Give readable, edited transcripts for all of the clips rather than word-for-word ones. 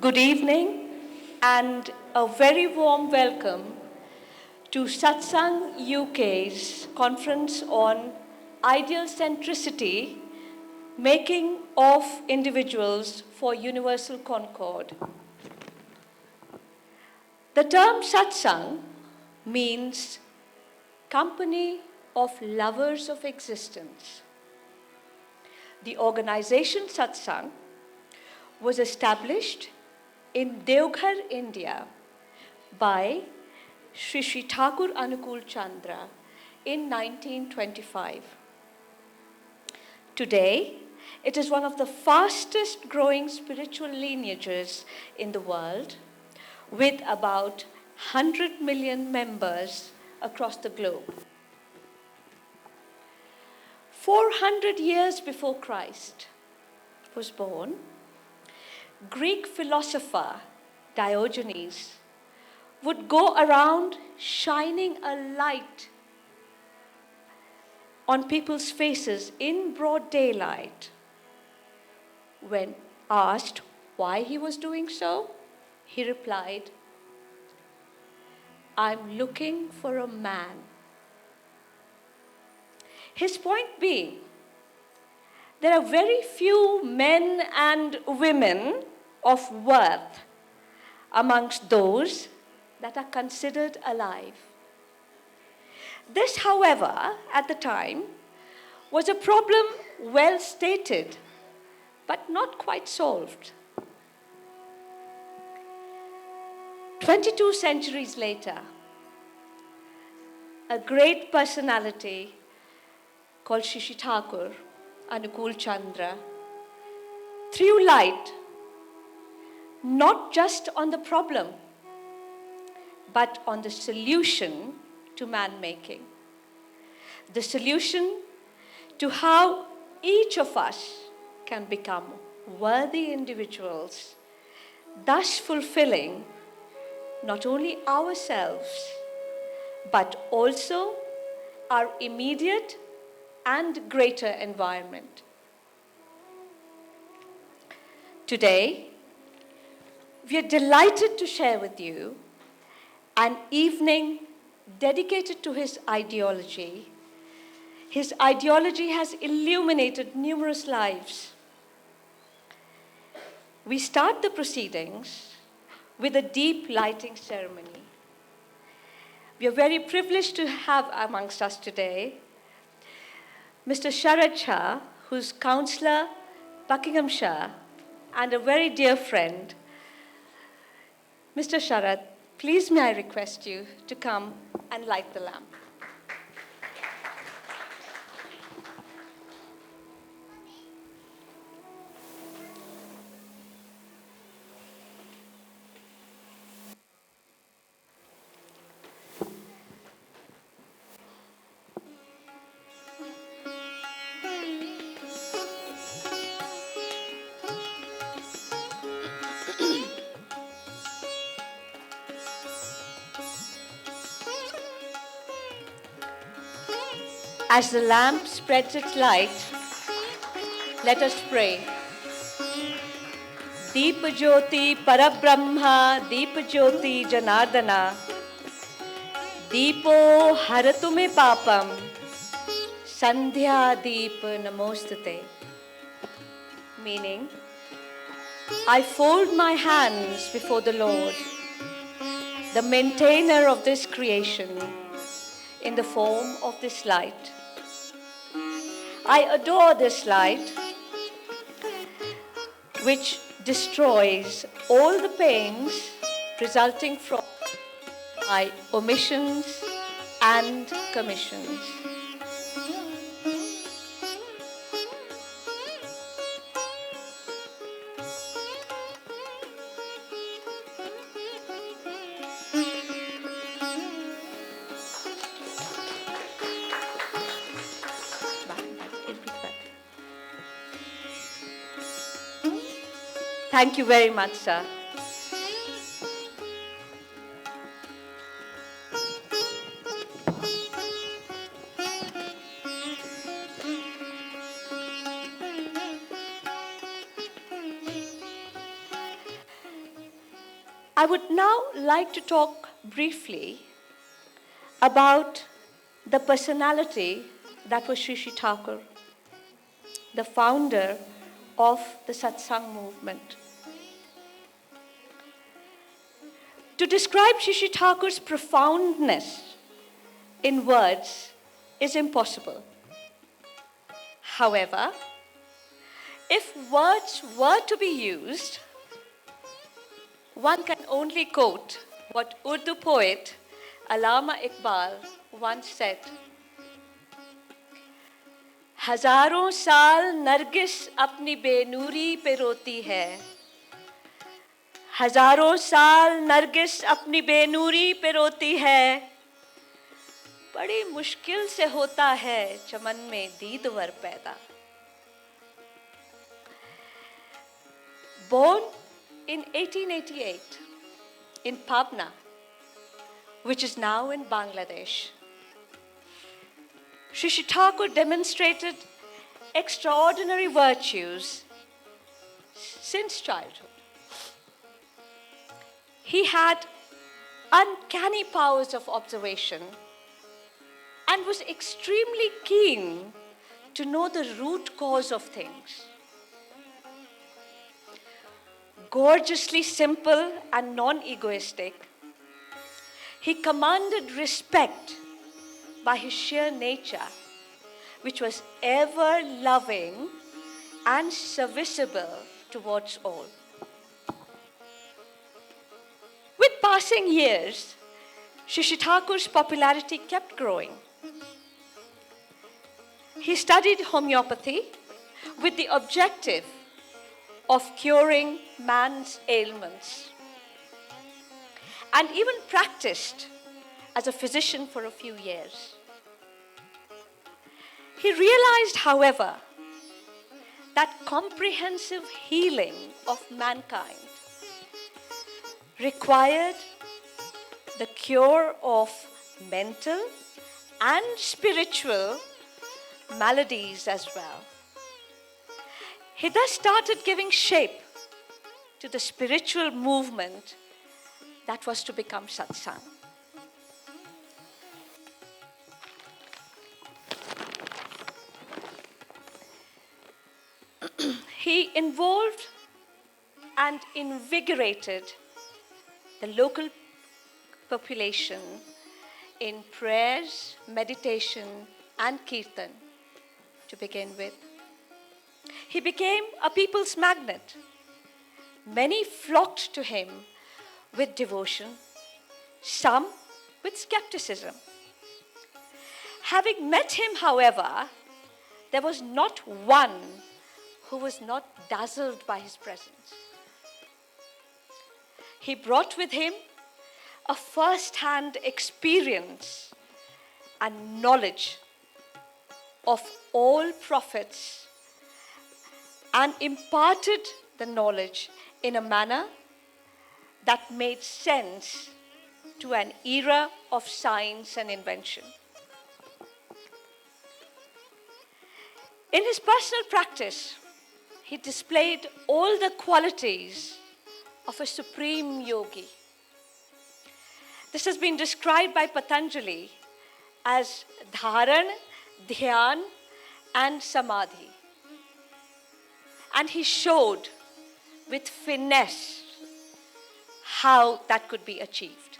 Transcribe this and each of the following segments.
Good evening and a very warm welcome to Satsang UK's conference on Ideal Centricity, Making of Individuals for Universal Concord. The term Satsang means company of lovers of existence. The organization Satsang was established in Deoghar, India by Sri Thakur Anukul Chandra in 1925. Today, it is one of the fastest growing spiritual lineages in the world, with about 100 million members across the globe. 400 years before Christ was born, Greek philosopher Diogenes would go around shining a light on people's faces in broad daylight. When asked why he was doing so, he replied, "I'm looking for a man." His point being, there are very few men and women of worth amongst those that are considered alive. This, however, at the time, was a problem well stated, but not quite solved. 22 centuries later, a great personality called Sri Thakur Anukul Chandra threw light not just on the problem, but on the solution to man-making. The solution to how each of us can become worthy individuals, thus fulfilling not only ourselves, but also our immediate and greater environment. Today, we are delighted to share with you an evening dedicated to his ideology. His ideology has illuminated numerous lives. We start the proceedings with a deep lighting ceremony. We are very privileged to have amongst us today Mr. Sharad Shah, who's Councillor, Buckinghamshire, and a very dear friend. Mr. Sharad, please may I request you to come and light the lamp. As the lamp spreads its light, let us pray. Deep Jyoti Parabrahma, Deep Jyoti Janardana, Deepo Haratume Papam, Sandhya Deep Namostate. Meaning, I fold my hands before the Lord, the maintainer of this creation, in the form of this light. I adore this light, which destroys all the pains resulting from my omissions and commissions. Thank you very much, sir. I would now like to talk briefly about the personality that was Sri Sri Thakur, the founder of the Satsang movement. To describe Sri Sri Thakur's profoundness in words is impossible. However, if words were to be used, one can only quote what Urdu poet Allama Iqbal once said. हजारों साल नरगिस अपनी बेनूरी पे रोती है, हजारों साल नरगिस अपनी बेनूरी पे रोती है, बड़ी मुश्किल से होता है चमन में दीदवर पैदा. Born in 1888 in Pabna, which is now in Bangladesh, Sri Sri Thakur demonstrated extraordinary virtues since childhood. He had uncanny powers of observation and was extremely keen to know the root cause of things. Gorgeously simple and non-egoistic, he commanded respect by his sheer nature, which was ever loving and serviceable towards all. With passing years, Sri Sri Thakur's popularity kept growing. He studied homeopathy with the objective of curing man's ailments, and even practiced as a physician for a few years. He realized, however, that comprehensive healing of mankind required the cure of mental and spiritual maladies as well. He thus started giving shape to the spiritual movement that was to become Satsang. He involved and invigorated the local population in prayers, meditation, and kirtan to begin with. He became a people's magnet. Many flocked to him with devotion, some with skepticism. Having met him, however, there was not one who was not dazzled by his presence. He brought with him a first-hand experience and knowledge of all prophets and imparted the knowledge in a manner that made sense to an era of science and invention. In his personal practice, he displayed all the qualities of a supreme yogi. This has been described by Patanjali as dharan, dhyan, and samadhi. And he showed with finesse how that could be achieved.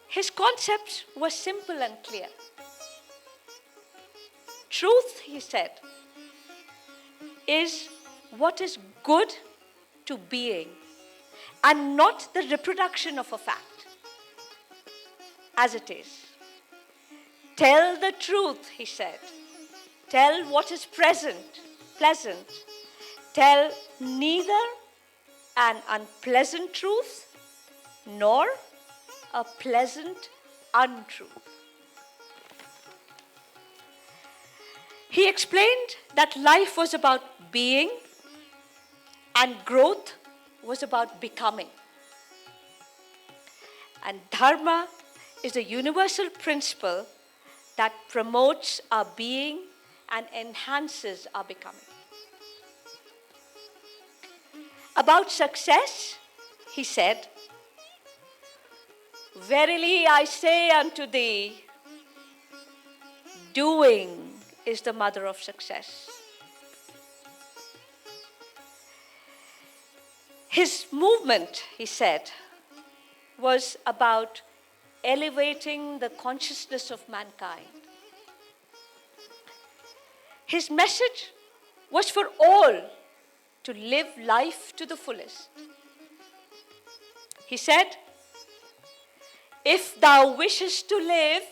His concepts were simple and clear. Truth, he said, is what is good to being and not the reproduction of a fact as it is. Tell the truth, he said. Tell what is pleasant. Tell neither an unpleasant truth nor a pleasant untruth. He explained that life was about being and growth was about becoming. And dharma is a universal principle that promotes our being and enhances our becoming. About success, he said, "Verily I say unto thee, doing is the mother of success." His movement, he said, was about elevating the consciousness of mankind. His message was for all to live life to the fullest. He said, "If thou wishest to live,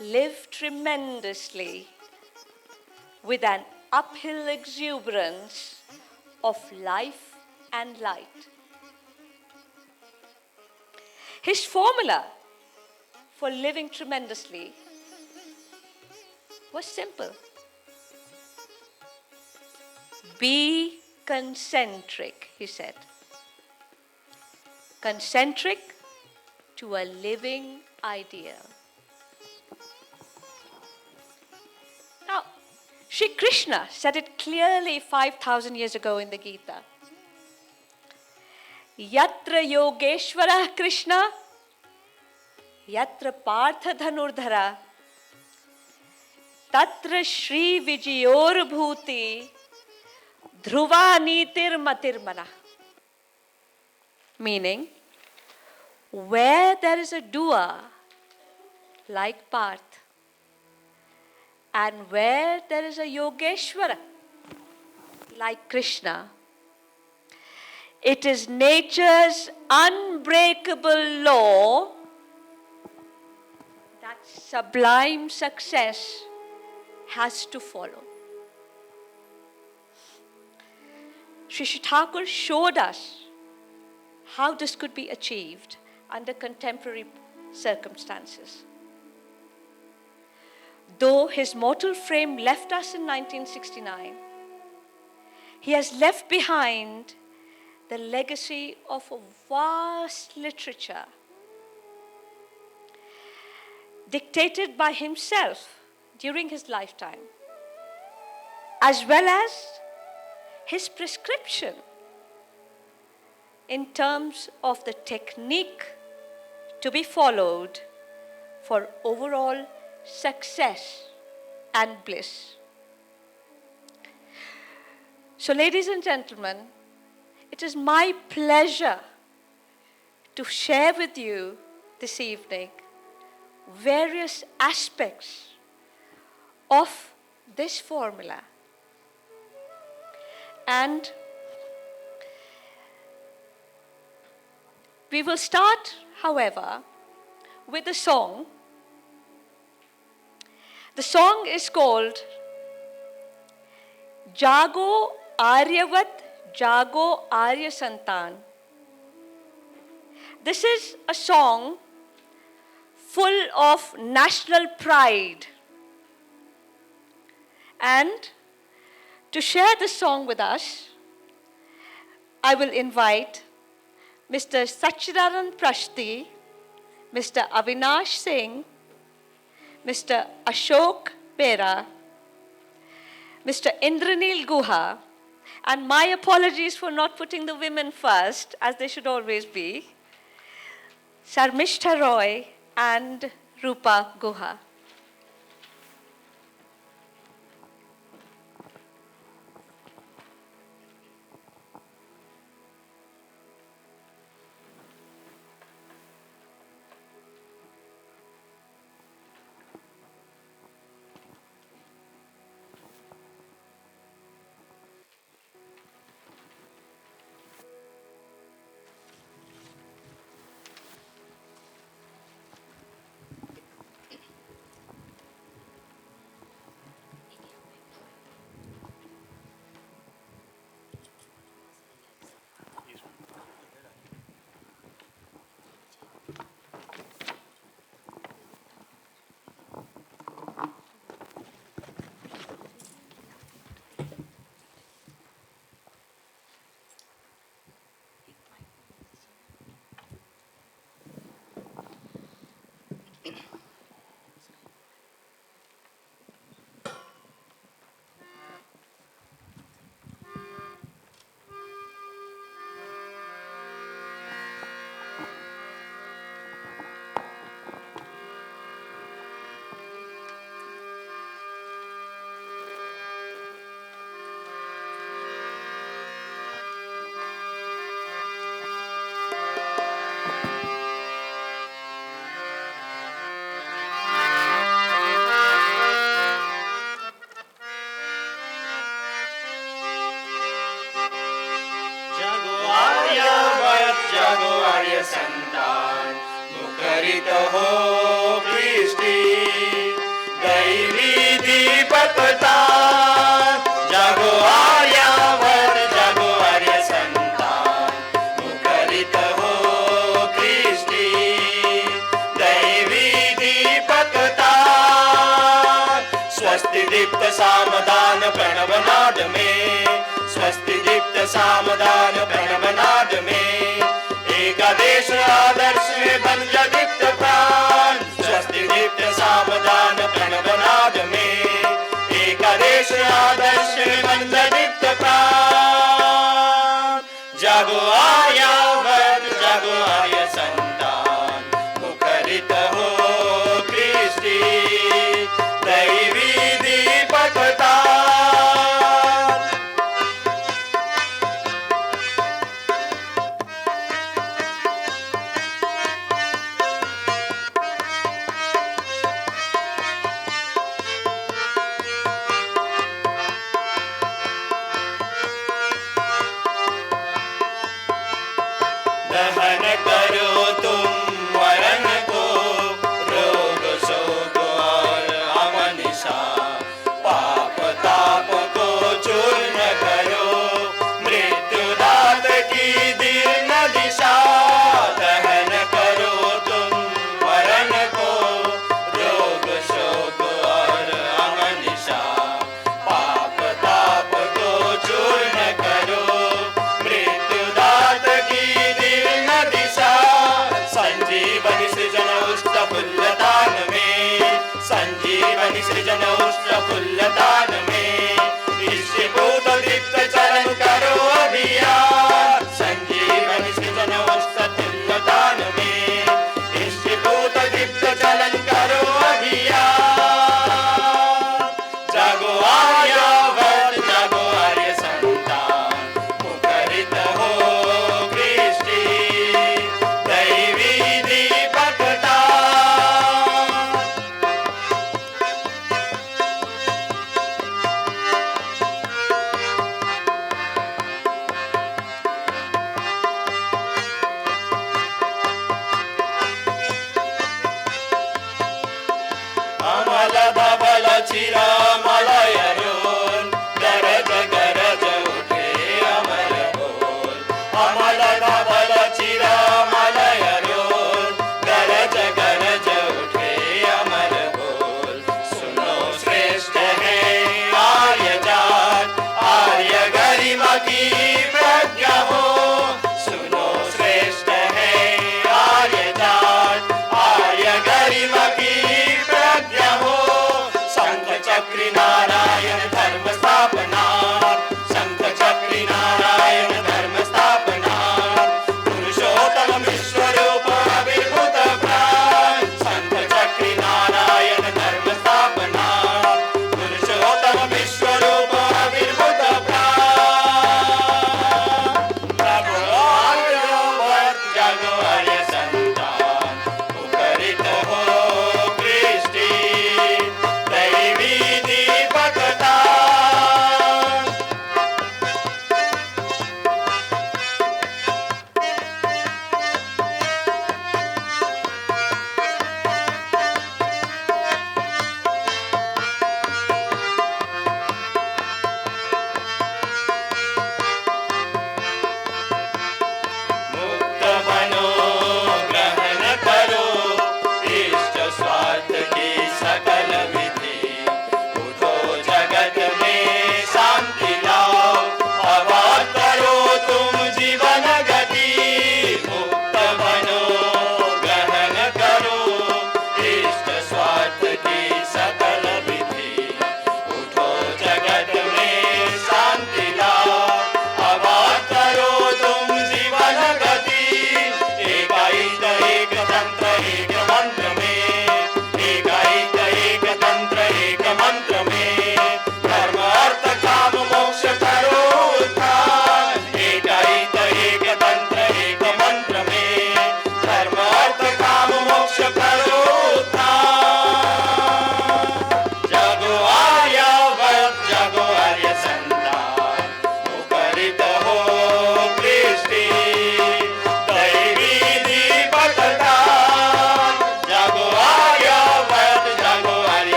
live tremendously with an uphill exuberance of life and light." His formula for living tremendously was simple. Be concentric, he said. Concentric to a living ideal. Now, Sri Krishna said it clearly 5,000 years ago in the Gita. Yatra Yogeshwara Krishna, Yatra Partha Dhanurdhara, Tatra Shri Vijayor Bhuti, Dhruva Nitir Matirmana. Meaning, where there is a doer like Parth, and where there is a Yogeshwara like Krishna, it is nature's unbreakable law that sublime success has to follow. Sri Thakur showed us how this could be achieved under contemporary circumstances. Though his mortal frame left us in 1969, he has left behind the legacy of a vast literature dictated by himself during his lifetime, as well as his prescription in terms of the technique to be followed for overall success and bliss. So, ladies and gentlemen, it is my pleasure to share with you this evening various aspects of this formula. And we will start, however, with a song. The song is called Jago Aryavat Jago Arya Santan. This is a song full of national pride. And to share this song with us, I will invite Mr. Sachidanand Prashti, Mr. Avinash Singh, Mr. Ashok Bera, Mr. Indranil Guha, and my apologies for not putting the women first, as they should always be, Sarmishta Roy and Rupa Guha. जागो आर्य संतान, मुखरित हो कृष्टि दैवी दीपकता। जागो आर्यावर, जागो आर्य संतान, मुखरित हो कृष्टि दैवी दीपकता। स्वस्ति दीप्त सामदान प्रणवनाद में, स्वस्ति दीप्त सामदान प्रणवनाद में, एकादेश आदर्श में बन जा दीप्त प्राण। स्वस्ति दीप्त सामदान प्रणवनाद में, एकादेश आदर्श में बन जा दीप्त प्राण। जागो आर्यावर, जागो आर्य संतान, मुखरित हो कृष्टि दैवी दीपकता। दहन करो तुम मरण को, रोग शोक और अमनिशा, पाप ताप को चूर्ण करो, मृत्युदात की दीर्ण दिशा। दहन करो तुम मरण को, रोग शोक और अमनिशा, पाप ताप को चूर्ण करो, मृत्युदात की दीर्ण दिशा। संजीवनी सृजन उष्ट फुल्लदान में, संजीवनी सृजन उष्ट फुल्लदान में, इष्टिभूत दीप्त चरण करो अभियान। संजीवनी सृजन उष्ट फुल्लदान में, इष्टिभूत दीप्त चरण करो अभियान। जागो आर्यावर, जागो आर्य संतान, मुखरित हो कृष्टि दैवी दीपकता।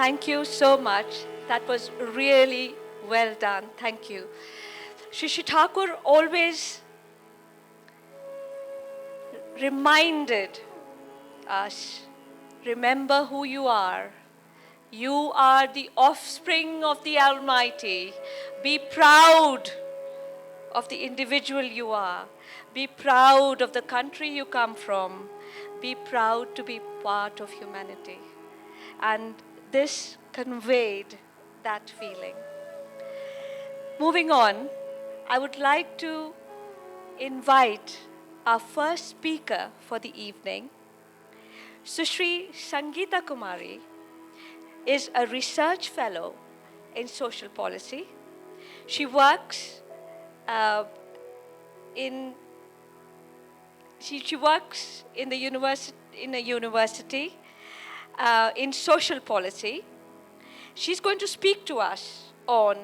Thank you so much. That was really well done. Thank you. Shri Thakur always reminded us, remember who you are. You are the offspring of the Almighty. Be proud of the individual you are. Be proud of the country you come from. Be proud to be part of humanity. And this conveyed that feeling. Moving on, I would like to invite our first speaker for the evening. Sushri Sangeeta Kumari is a research fellow in social policy. She works in the university in social policy. She's going to speak to us on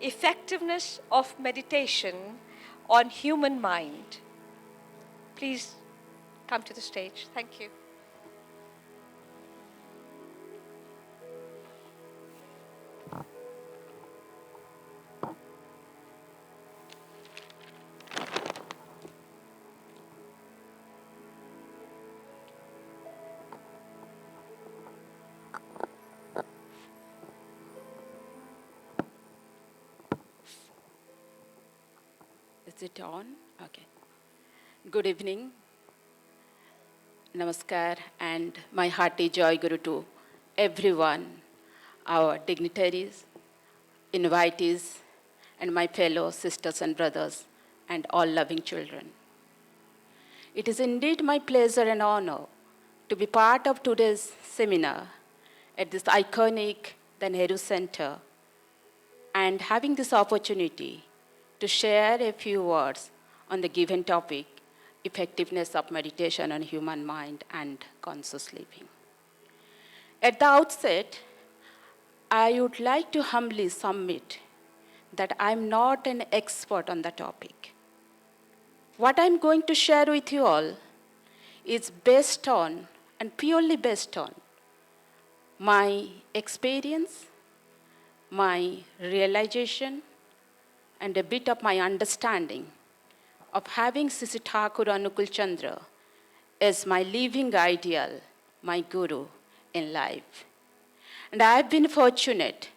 effectiveness of meditation on human mind. Please come to the stage. Thank you. Is it on? Okay. Good evening. Namaskar and my hearty joy guru to everyone, our dignitaries, invitees, and my fellow sisters and brothers, and all loving children. It is indeed my pleasure and honor to be part of today's seminar at this iconic the Nehru Center and having this opportunity to share a few words on the given topic, effectiveness of meditation on human mind and conscious living. At the outset, I would like to humbly submit that I'm not an expert on the topic. What I'm going to share with you all is based on, and purely based on, my experience, my realization, and a bit of my understanding of having Sri Thakur Anukul Chandra as my living ideal, my guru in life. And I have been fortunate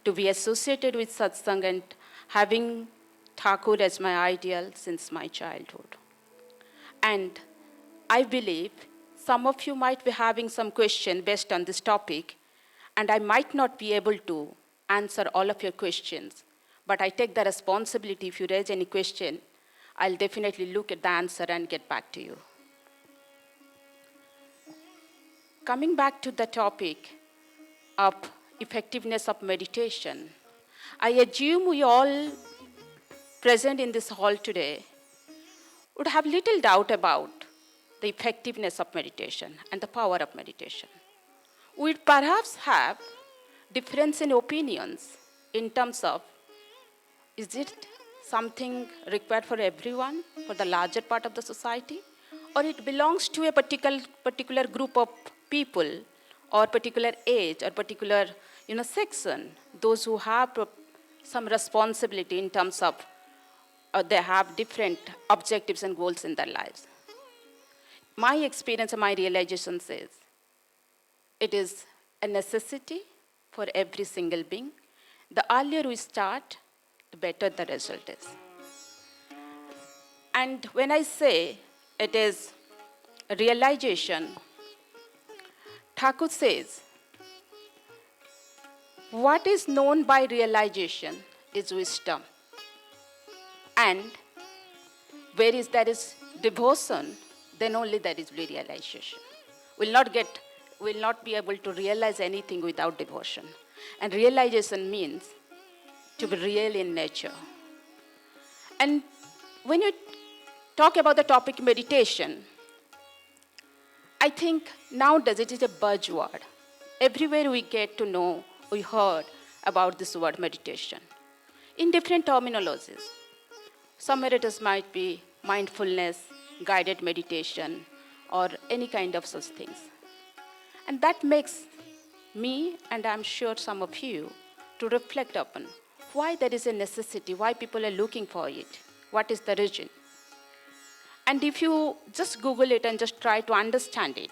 to be associated with Satsang and having Thakur as my ideal since my childhood. And I believe some of you might be having some question based on this topic, and I might not be able to answer all of your questions. But I take the responsibility. If you raise any question, I'll definitely look at the answer and get back to you. Coming back to the topic of effectiveness of meditation, I assume we all present in this hall today would have little doubt about the effectiveness of meditation and the power of meditation. We'd perhaps have difference in opinions in terms of, is it something required for everyone, for the larger part of the society, or it belongs to a particular group of people, or particular age, or particular section, those who have some responsibility in terms of they have different objectives and goals in their lives. My experience and my realization says it is a necessity for every single being. The earlier we start, the better the result is. And when I say it is a realization, Thakur says, what is known by realization is wisdom. And where there is devotion, then only there is realization. We'll not be able to realize anything without devotion. And realization means to be real in nature. And when you talk about the topic meditation, I think nowadays it is a buzzword. Everywhere we get to know, we heard about this word meditation in different terminologies. Somewhere it might be mindfulness, guided meditation, or any kind of such things. And that makes me, and I'm sure some of you, to reflect upon why there is a necessity, why people are looking for it, what is the reason. And if you just Google it and just try to understand it,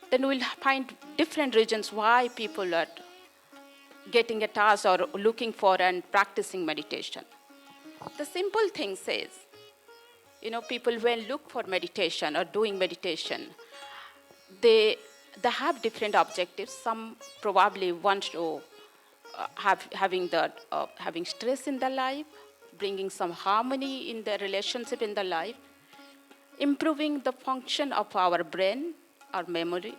then we'll find different reasons why people are getting a task or looking for and practicing meditation. The simple thing says, people when look for meditation or doing meditation, they have different objectives. Some probably want to having stress in their life, bringing some harmony in their relationship in their life, improving the function of our brain, our memory.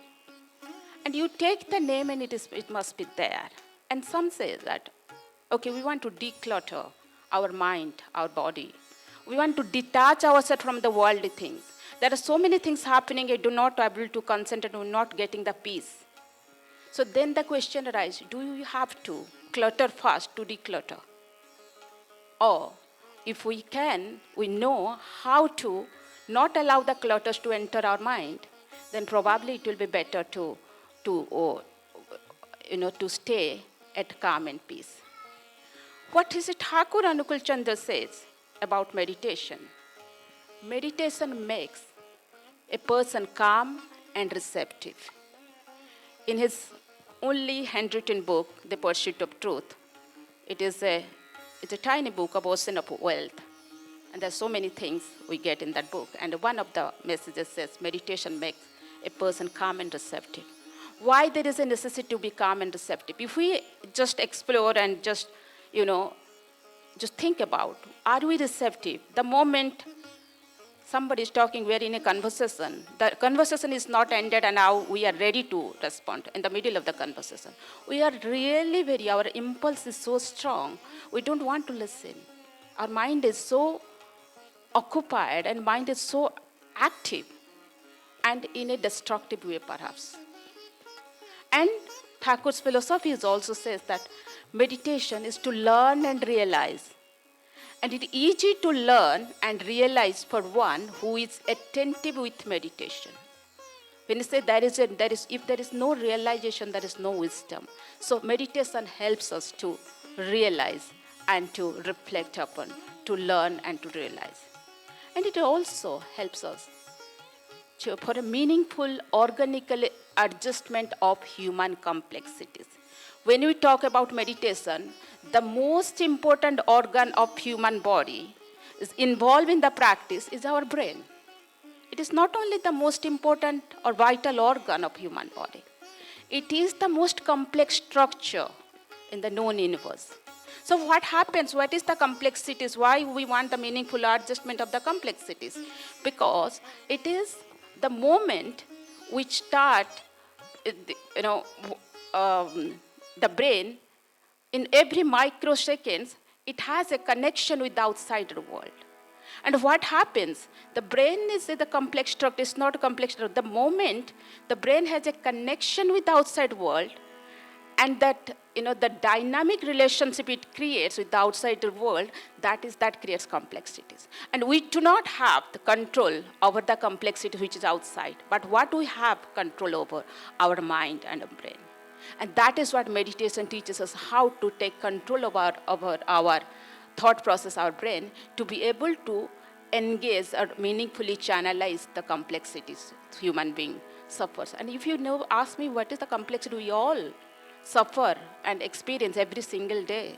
And you take the name and it must be there. And some say that, okay, we want to declutter our mind, our body. We want to detach ourselves from the worldly things. There are so many things happening, I do not able to concentrate, I'm not getting the peace. So then the question arises, do you have to clutter first to declutter? Or if we know how to not allow the clutters to enter our mind, then probably it will be better to stay at calm and peace. What is it Thakur Anukul Chandra says about meditation? Meditation makes a person calm and receptive. In his only handwritten book, The Pursuit of Truth, it's a tiny book of Ocean of Wealth. And there's so many things we get in that book. And one of the messages says, meditation makes a person calm and receptive. Why there is a necessity to be calm and receptive? If we just explore and just think about, are we receptive? The moment somebody is talking, we're in a conversation, the conversation is not ended and now we are ready to respond in the middle of the conversation. We are really our impulse is so strong, we don't want to listen. Our mind is so occupied and mind is so active and in a destructive way perhaps. And Thakur's philosophy also says that meditation is to learn and realize. And it is easy to learn and realize for one who is attentive with meditation. When you say if there is no realization, there is no wisdom. So meditation helps us to realize and to reflect upon, to learn and to realize. And it also helps us for a meaningful, organical adjustment of human complexities. When we talk about meditation, the most important organ of human body is involved in the practice is our brain. It is not only the most important or vital organ of human body. It is the most complex structure in the known universe. So what happens? What is the complexities? Why we want the meaningful adjustment of the complexities? Because it is the moment which start, the brain, in every microseconds, it has a connection with the outside world. And what happens? The brain is the complex structure, it's not a complex structure. The moment the brain has a connection with the outside world, and that, the dynamic relationship it creates with the outside world, that creates complexities. And we do not have the control over the complexity which is outside. But what we have control over? Our mind and our brain. And that is what meditation teaches us, how to take control over our thought process, our brain, to be able to engage or meaningfully channelize the complexities human being suffers. And if you ask me what is the complexity we all suffer and experience every single day,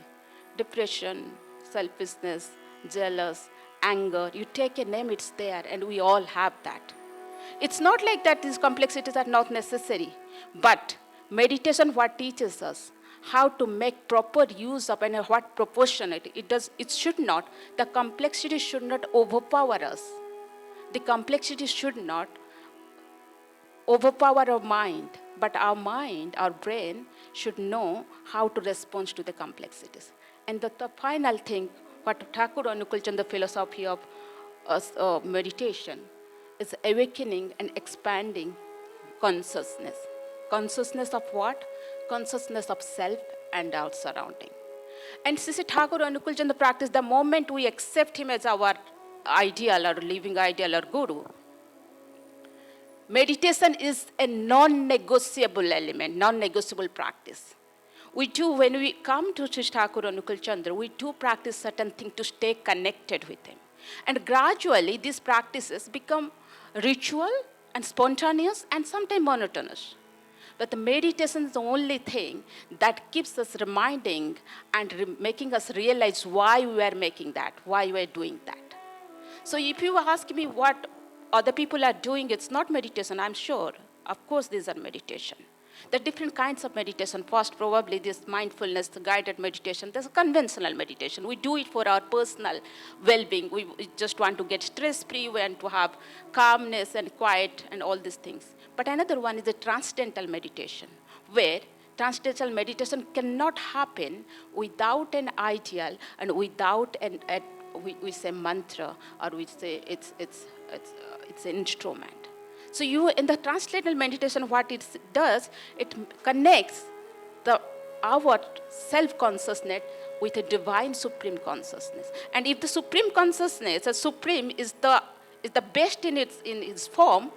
depression, selfishness, jealous, anger, you take a name, it's there, and we all have that. It's not like that these complexities are not necessary, but meditation what teaches us how to make proper use of and what proportion it does. The complexity should not overpower us. The complexity should not overpower our mind, but our mind, our brain, should know how to respond to the complexities. And the final thing, what Thakur Anukul Chandra, the philosophy of meditation, is awakening and expanding consciousness. Consciousness of what? Consciousness of self and our surrounding. And Sisi Thakur Anukul Chandra practice, the moment we accept him as our ideal or living ideal or guru, meditation is a non-negotiable element, non-negotiable practice. We do, when we come to Sri Thakur Anukul Chandra, we do practice certain things to stay connected with him. And gradually, these practices become ritual and spontaneous and sometimes monotonous. But the meditation is the only thing that keeps us reminding and making us realize why we are making that, why we are doing that. So if you ask me what other people are doing, it's not meditation, I'm sure. Of course, these are meditation. There are different kinds of meditation. First, probably this mindfulness, the guided meditation. There's a conventional meditation. We do it for our personal well-being. We just want to get stress-free, we want to have calmness and quiet and all these things. But another one is a transcendental meditation, where transcendental meditation cannot happen without an ideal and without we say mantra, or we say it's an instrument. So in the transcendental meditation, what it does, it connects our self-consciousness with a divine supreme consciousness. And if the supreme consciousness, the supreme is the best in its form,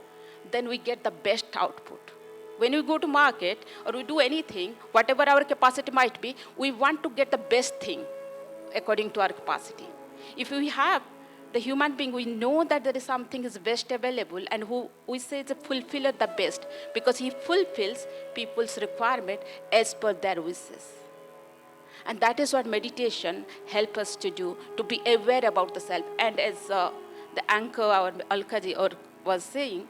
then we get the best output. When we go to market or we do anything, whatever our capacity might be, we want to get the best thing according to our capacity. If we have the human being, we know that there is something is best available, and who we say is a fulfiller the best, because he fulfills people's requirement as per their wishes. And that is what meditation helps us to do, to be aware about the self. And as the anchor, our Alkaji was saying,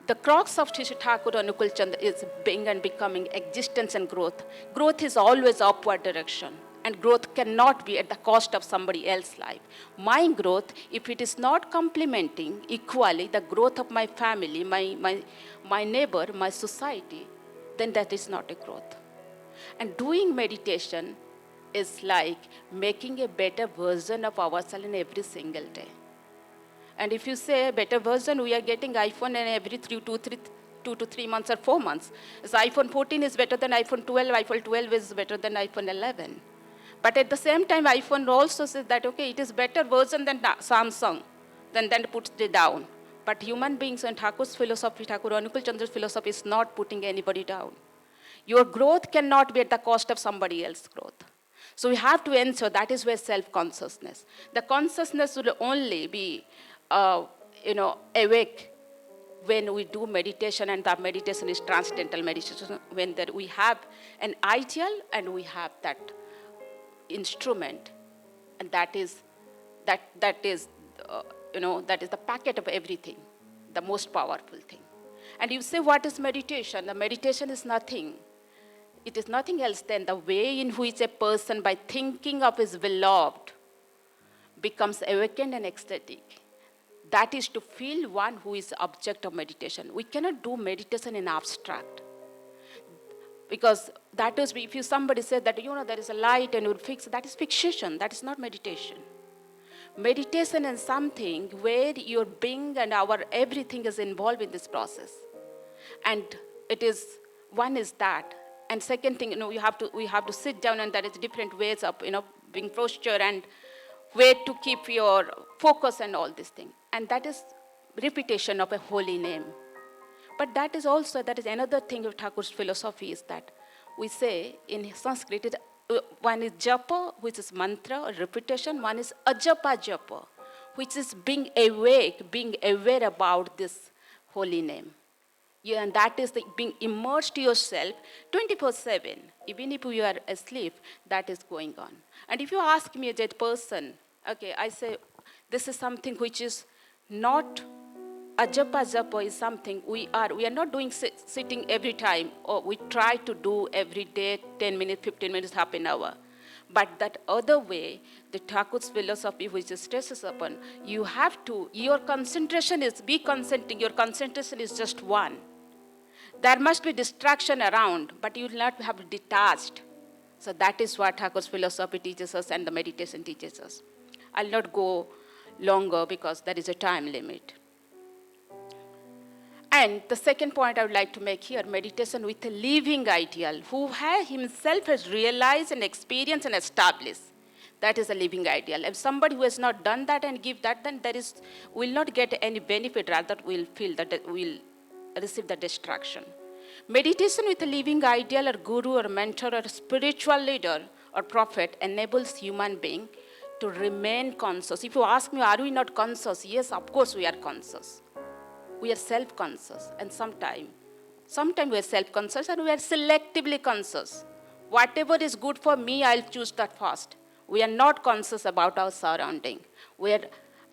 the crux of Sri Thakur Anukul Chandra is being and becoming, existence and growth. Growth is always upward direction. And growth cannot be at the cost of somebody else's life. My growth, if it is not complementing equally the growth of my family, my neighbor, my society, then that is not a growth. And doing meditation is like making a better version of ourselves in every single day. And if you say a better version, we are getting iPhone and every 2 to 3 months or 4 months. So iPhone 14 is better than iPhone 12, iPhone 12 is better than iPhone 11. But at the same time, iPhone also says that, okay, it is better version than Samsung, then puts it down. But human beings and Thakur's philosophy, Thakur Anukul Chandra's philosophy is not putting anybody down. Your growth cannot be at the cost of somebody else's growth. So we have to ensure that is where self-consciousness. The consciousness will only be, awake when we do meditation, and the meditation is transcendental meditation, when we have an ideal and we have that instrument, and that is the packet of everything, the most powerful thing. And you say, what is meditation? The meditation is nothing. It is nothing else than the way in which a person, by thinking of his beloved, becomes awakened and ecstatic. That is to feel one who is the object of meditation. We cannot do meditation in abstract. Because that is, if somebody says that, there is a light and you'll fix, that is fixation, that is not meditation. Meditation is something where your being and our everything is involved in this process. And one is that. And second thing, we have to sit down, and there is different ways of, being posture and way to keep your focus and all these things. And that is repetition of a holy name. But that is another thing of Thakur's philosophy, is that we say in Sanskrit, one is japa, which is mantra or repetition. One is ajapa japa, which is being awake, being aware about this holy name. And that is being immersed yourself 24/7. Even if you are asleep, that is going on. And if you ask me as a person, okay, I say this is something which is not ajapa japa, is something we are not doing sitting every time, or we try to do every day 10 minutes, 15 minutes, half an hour. But that other way, the Thakur's philosophy, which stresses upon, your concentration is, be concentrating, your concentration is just one. There must be distraction around, but you will not have detached. So that is what Thakur's philosophy teaches us and the meditation teaches us. I'll not go longer because there is a time limit. And the second point I would like to make here, meditation with a living ideal, who himself has realized and experienced and established. That is a living ideal. If somebody who has not done that and give that, then will not get any benefit, rather will feel that will receive the distraction. Meditation with a living ideal or guru or mentor or spiritual leader or prophet enables human being to remain conscious. If you ask me, are we not conscious? Yes, of course we are conscious. We are self-conscious, and sometimes we are self-conscious and we are selectively conscious. Whatever is good for me, I'll choose that first. We are not conscious about our surrounding.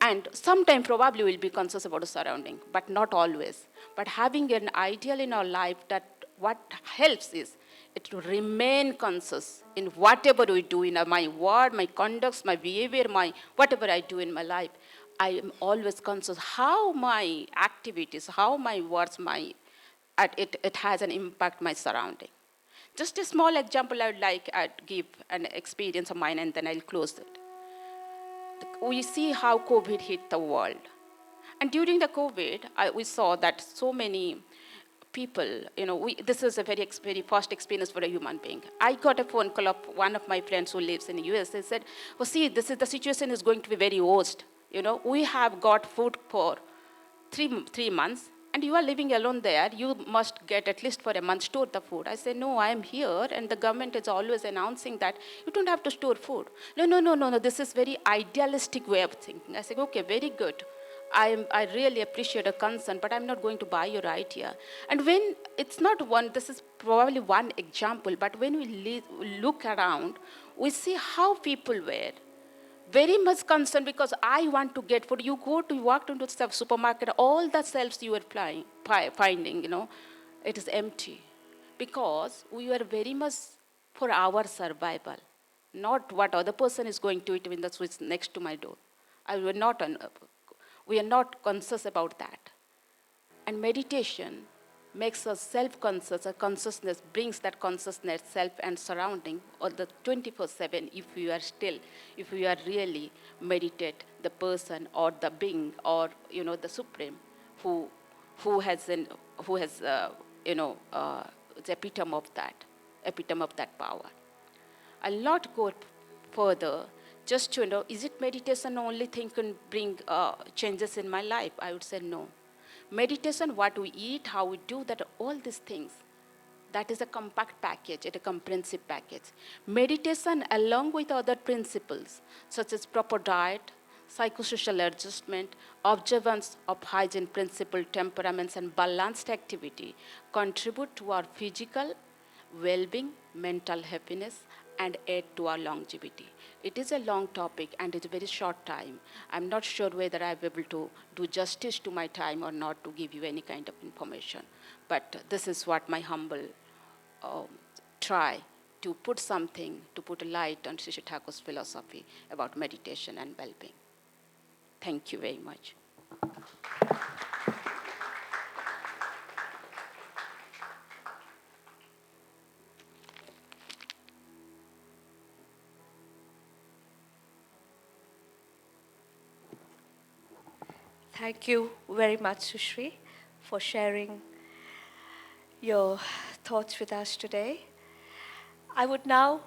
And sometimes probably we'll be conscious about the surrounding, but not always. But having an ideal in our life, that what helps is it to remain conscious in whatever we do in my word, my conduct, my behavior, whatever I do in my life. I am always conscious how my activities, how my words, it has an impact my surrounding. Just a small example I would like to give an experience of mine, and then I'll close it. We see how COVID hit the world. And during the COVID, we saw that so many people, this is a very first experience for a human being. I got a phone call of one of my friends who lives in the US. They said, well, see, the situation is going to be very worst. We have got food for three months, and you are living alone there. You must get at least for a month store the food. I said, no, I am here, and the government is always announcing that you don't have to store food. No, this is very idealistic way of thinking. I said, okay, very good. I really appreciate a concern, but I'm not going to buy your idea. And when it's not one, this is probably one example, but when we look around, we see how people were very much concerned because I want to get food. You walk into the supermarket, all the shelves you are finding, it is empty. Because we were very much for our survival, not what other person is going to eat in the switch next to my door. We are not conscious about that. And meditation makes us self-conscious. A consciousness brings that consciousness, self and surrounding, or the 24/7. If you are really meditate the person or the being or the supreme, who has the epitome of that power. I'll not go further. Just to is it meditation only thing can bring changes in my life? I would say no. Meditation, what we eat, how we do that, all these things, that is a compact package, it's a comprehensive package. Meditation, along with other principles, such as proper diet, psychosocial adjustment, observance of hygiene principle, temperaments, and balanced activity, contribute to our physical well-being, mental happiness, and aid to our longevity. It is a long topic and it's a very short time. I'm not sure whether I'll be able to do justice to my time or not to give you any kind of information. But this is what my humble try to put a light on Sri Thakur's philosophy about meditation and well-being. Thank you very much. Thank you very much, Sushri, for sharing your thoughts with us today. I would now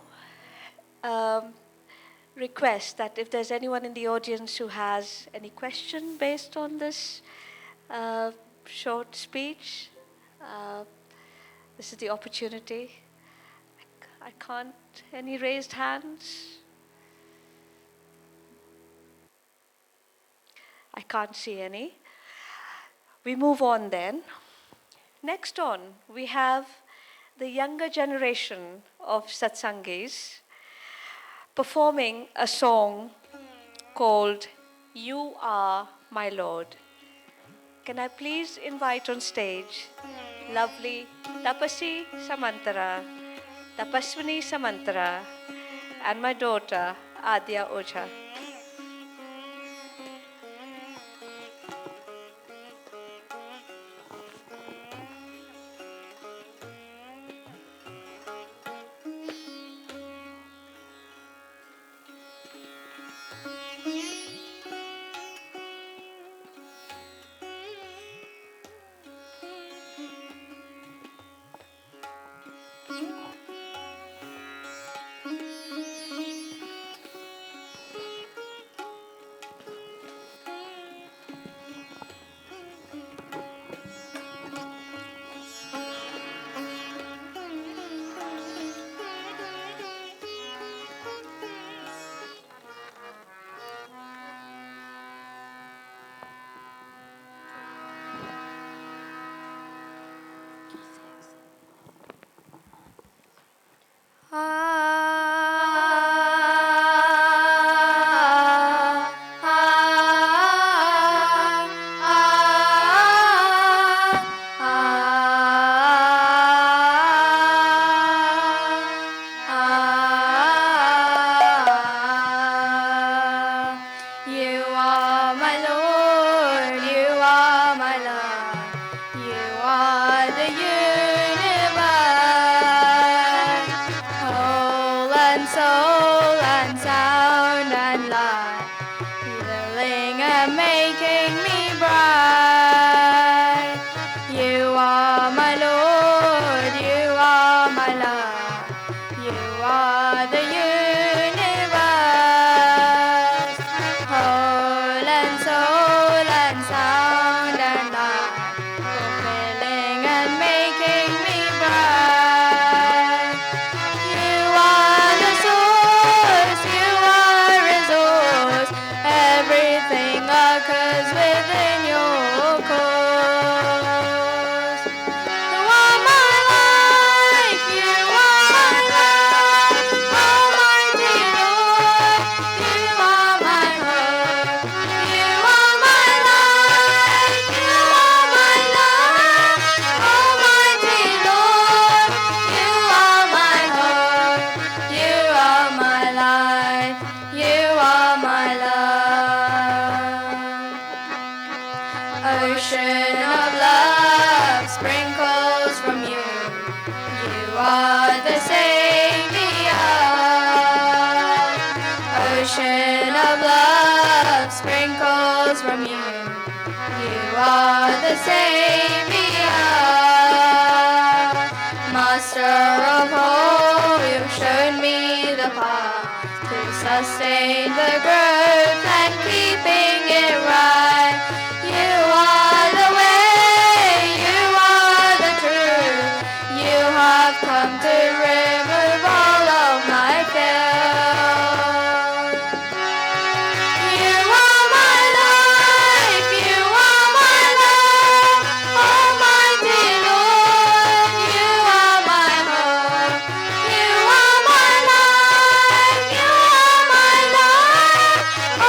request that if there's anyone in the audience who has any question based on this short speech, this is the opportunity. I can't, any raised hands? I can't see any. We move on then. Next on, we have the younger generation of Satsangis performing a song called You Are My Lord. Can I please invite on stage lovely Tapaswi Samantara, and my daughter Adya Oja. Ocean of love sprinkles from you. You are the Savior. Ocean of love sprinkles from you. You are the Savior. Master of all, you've shown me the path to sustain the growth and keeping it right. You are the way, you are the truth. You have come to remove all of my fears. You are my life, you are my love, Almighty Lord. You are my hope, you are my life, you are my love,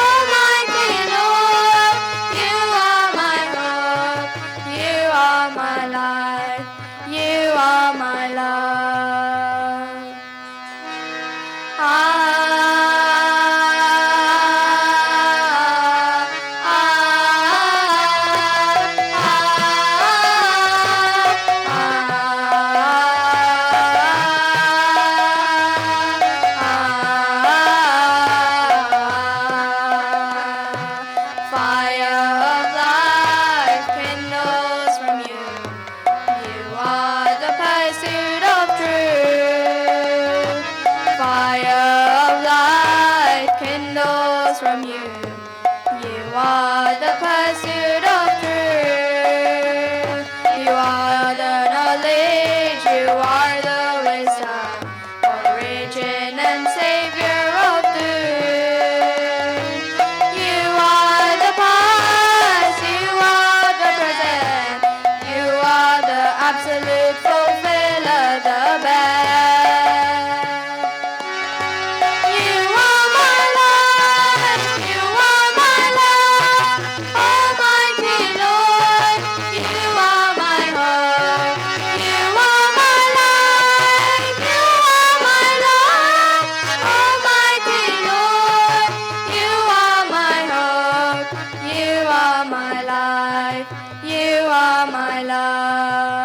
Almighty Lord. You are my hope, you are my life, you are my love. Fire of life kindles from you. You are the pursuit of truth. Fire of life kindles from you. You are the pursuit of truth. You are the knowledge, you are the wisdom, origin and savior of truth. You are the past, you are the present, you are the absolute fulfiller, the best. You are my life, you are my love, Almighty Lord. You are my hope, you are my life, you are my love, Almighty Lord. You are my hope, you are my life, you are my love.